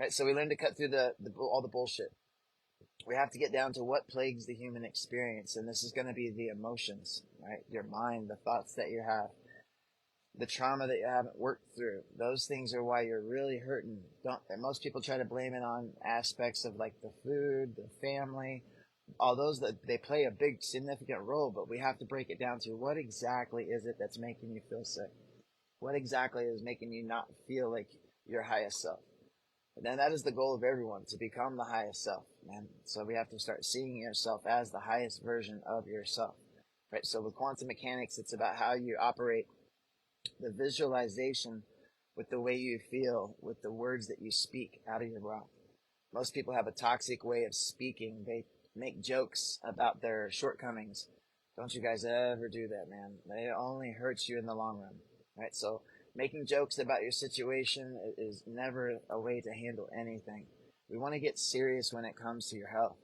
right? So we learn to cut through all the bullshit. We have to get down to what plagues the human experience, and this is going to be the emotions, right? Your mind, the thoughts that you have, the trauma that you haven't worked through. Those things are why you're really hurting. And most people try to blame it on aspects of like the food, the family, all those that they play a big significant role, but we have to break it down to what exactly is it that's making you feel sick? What exactly is making you not feel like your highest self? And then that is the goal of everyone, to become the highest self, man. So we have to start seeing yourself as the highest version of yourself, right? So with quantum mechanics, it's about how you operate the visualization with the way you feel, with the words that you speak out of your mouth. Most people have a toxic way of speaking. They make jokes about their shortcomings. Don't you guys ever do that, man. It only hurts you in the long run, right? So making jokes about your situation is never a way to handle anything. We want to get serious when it comes to your health,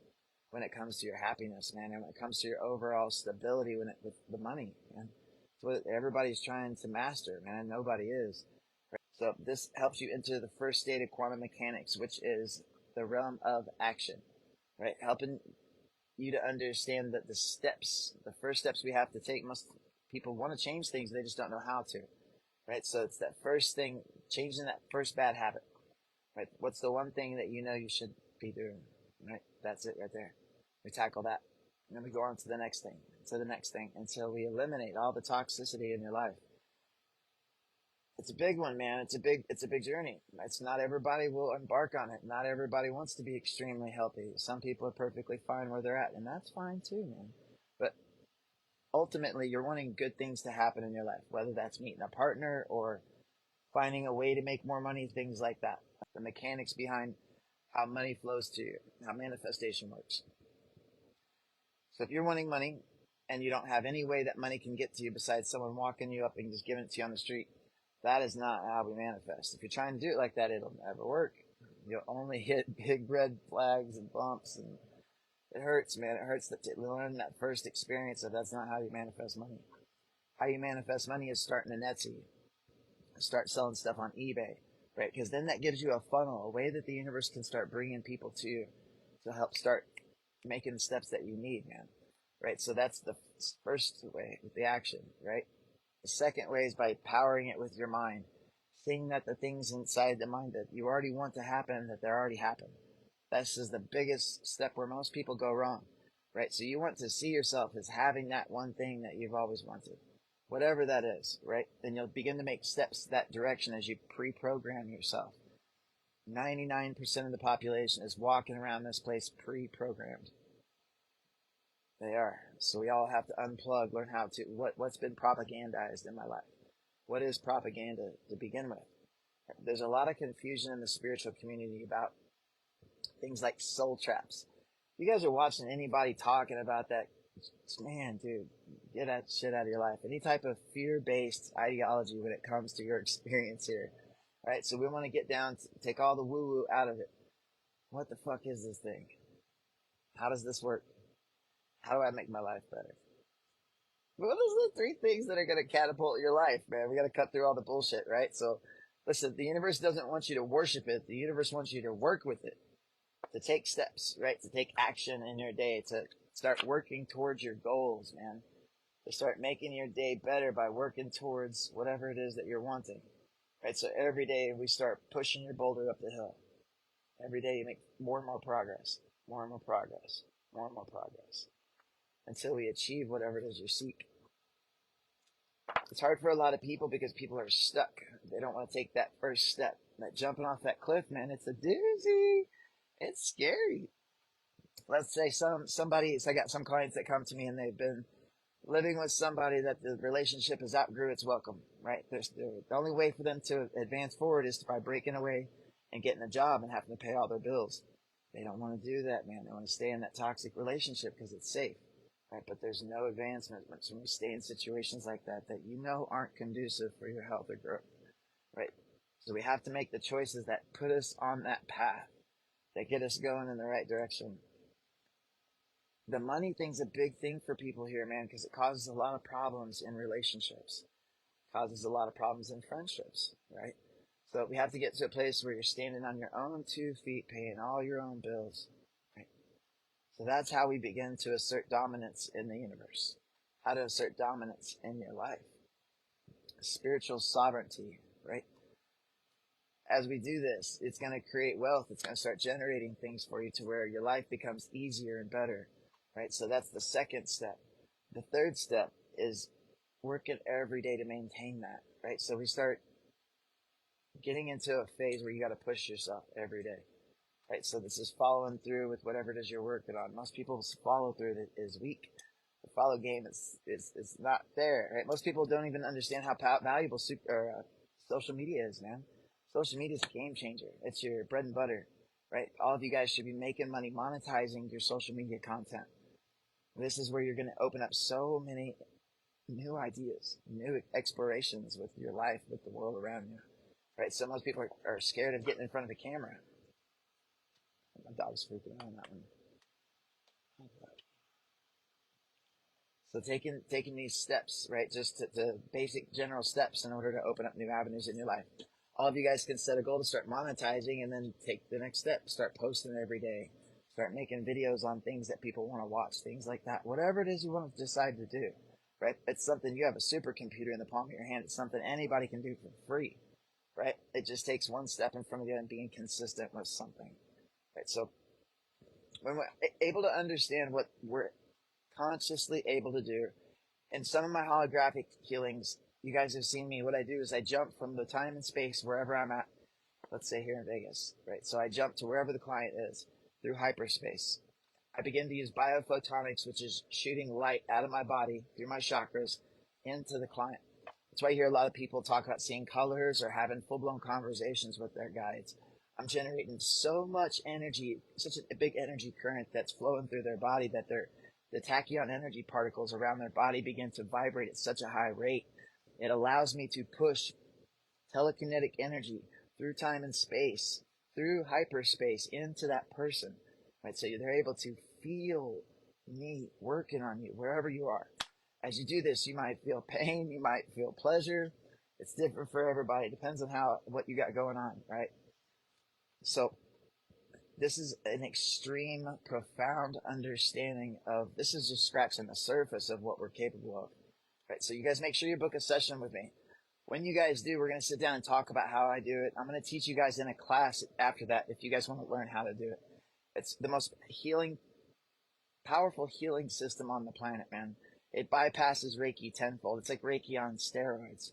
when it comes to your happiness, man, and when it comes to your overall stability with the money, man. It's what everybody's trying to master, man. Nobody is. Right? So this helps you enter the first state of quantum mechanics, which is the realm of action, right? Helping you to understand that the first steps we have to take, most people want to change things, they just don't know how to, right? So it's that first thing, changing that first bad habit, right? What's the one thing that you know you should be doing, right? That's it right there. We tackle that. And then we go on to the next thing, until we eliminate all the toxicity in your life. It's a big one, man. It's a big journey. It's not everybody will embark on it. Not everybody wants to be extremely healthy. Some people are perfectly fine where they're at, and that's fine too, man. But ultimately, you're wanting good things to happen in your life, whether that's meeting a partner or finding a way to make more money, things like that. The mechanics behind how money flows to you, how manifestation works. So if you're wanting money and you don't have any way that money can get to you besides someone walking you up and just giving it to you on the street, that is not how we manifest. If you're trying to do it like that, it'll never work. You'll only hit big red flags and bumps, and it hurts, man. It hurts to learn that first experience of that's not how you manifest money. How you manifest money is starting an Etsy, start selling stuff on eBay, right? Because then that gives you a funnel, a way that the universe can start bringing people to you to help start making the steps that you need, man, right? So that's the first way, with the action, right? The second way is by powering it with your mind, seeing that the things inside the mind that you already want to happen, that they're already happened. This is the biggest step where most people go wrong, right? So you want to see yourself as having that one thing that you've always wanted, whatever that is, right? Then you'll begin to make steps that direction as you pre-program yourself. 99% of the population is walking around this place pre-programmed. They are. So we all have to unplug, learn how to, what's been propagandized in my life. What is propaganda to begin with? There's a lot of confusion in the spiritual community about things like soul traps. You guys are watching anybody talking about that, man, dude, get that shit out of your life. Any type of fear-based ideology when it comes to your experience here, right? So we want to get down, take all the woo-woo out of it. What the fuck is this thing? How does this work? How do I make my life better? What is the 3 things that are going to catapult your life, man? We got to cut through all the bullshit, right? So, listen, the universe doesn't want you to worship it. The universe wants you to work with it, to take steps, right? To take action in your day, to start working towards your goals, man. To start making your day better by working towards whatever it is that you're wanting, right? So every day we start pushing your boulder up the hill. Every day you make more and more progress, more and more progress, more and more progress, until we achieve whatever it is you seek. It's hard for a lot of people because people are stuck. They don't want to take that first step. That jumping off that cliff, man, it's a doozy. It's scary. Let's say somebody, so I got some clients that come to me and they've been living with somebody that the relationship has outgrew its welcome, right? The only way for them to advance forward is by breaking away and getting a job and having to pay all their bills. They don't want to do that, man. They want to stay in that toxic relationship because it's safe. Right, but there's no advancement when you stay in situations like that you know aren't conducive for your health or growth, right? So we have to make the choices that put us on that path, that get us going in the right direction. The money thing's a big thing for people here, man, because it causes a lot of problems in relationships, causes a lot of problems in friendships, right? So we have to get to a place where you're standing on your own 2 feet, paying all your own bills. Right? So that's how we begin to assert dominance in the universe. How to assert dominance in your life. Spiritual sovereignty, right? As we do this, it's going to create wealth. It's going to start generating things for you to where your life becomes easier and better, right? So that's the second step. The third step is working every day to maintain that, right? So we start getting into a phase where you got to push yourself every day, right? So this is following through with whatever it is you're working on. Most people's follow through is weak. The follow game is not there, right? Most people don't even understand how valuable social media is, man. Social media is a game changer. It's your bread and butter, right? All of you guys should be making money monetizing your social media content. This is where you're going to open up so many new ideas, new explorations with your life, with the world around you, right? So most people are scared of getting in front of the camera. My dog's freaking out on that one. So taking these steps, right, just to basic general steps in order to open up new avenues in your life. All of you guys can set a goal to start monetizing and then take the next step. Start posting every day. Start making videos on things that people want to watch, things like that. Whatever it is you want to decide to do, right? It's something, you have a supercomputer in the palm of your hand. It's something anybody can do for free, right? It just takes one step in front of you and being consistent with something, right? So when we're able to understand what we're consciously able to do, in some of my holographic healings, you guys have seen me. What I do is I jump from the time and space wherever I'm at. Let's say here in Vegas, right? So I jump to wherever the client is through hyperspace. I begin to use biophotonics, which is shooting light out of my body through my chakras into the client. That's why you hear a lot of people talk about seeing colors or having full-blown conversations with their guides. I'm generating so much energy, such a big energy current that's flowing through their body that the tachyon energy particles around their body begin to vibrate at such a high rate. It allows me to push telekinetic energy through time and space, through hyperspace, into that person. Right? So they're able to feel me working on you wherever you are. As you do this, you might feel pain, you might feel pleasure. It's different for everybody. It depends on what you got going on, right? So this is an extreme, profound understanding of, this is just scratching the surface of what we're capable of. Right? So you guys make sure you book a session with me. When you guys do, we're going to sit down and talk about how I do it. I'm going to teach you guys in a class after that if you guys want to learn how to do it. It's the most powerful healing system on the planet, man. It bypasses Reiki tenfold. It's like Reiki on steroids.